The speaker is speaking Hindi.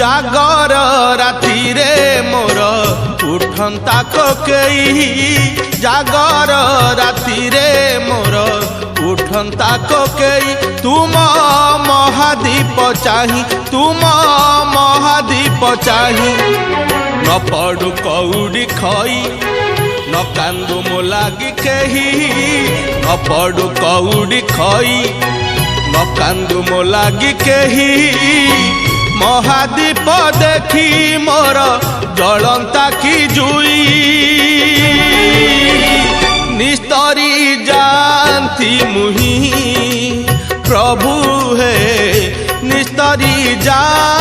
जागर राति रे मोर उठंता कोकेई जागर राति रे मोर उठंता कोकेई तुम महादीप चाही तुम महादीप चाही न पड़ू कौड़ी खई न कांदू मो लागी केही न पड़ू कौड़ी खई न कांदू मो लागी केही महादीप देखी मोर जलंता की जुई निस्तरी जानती मुही प्रभु है निस्तरी जान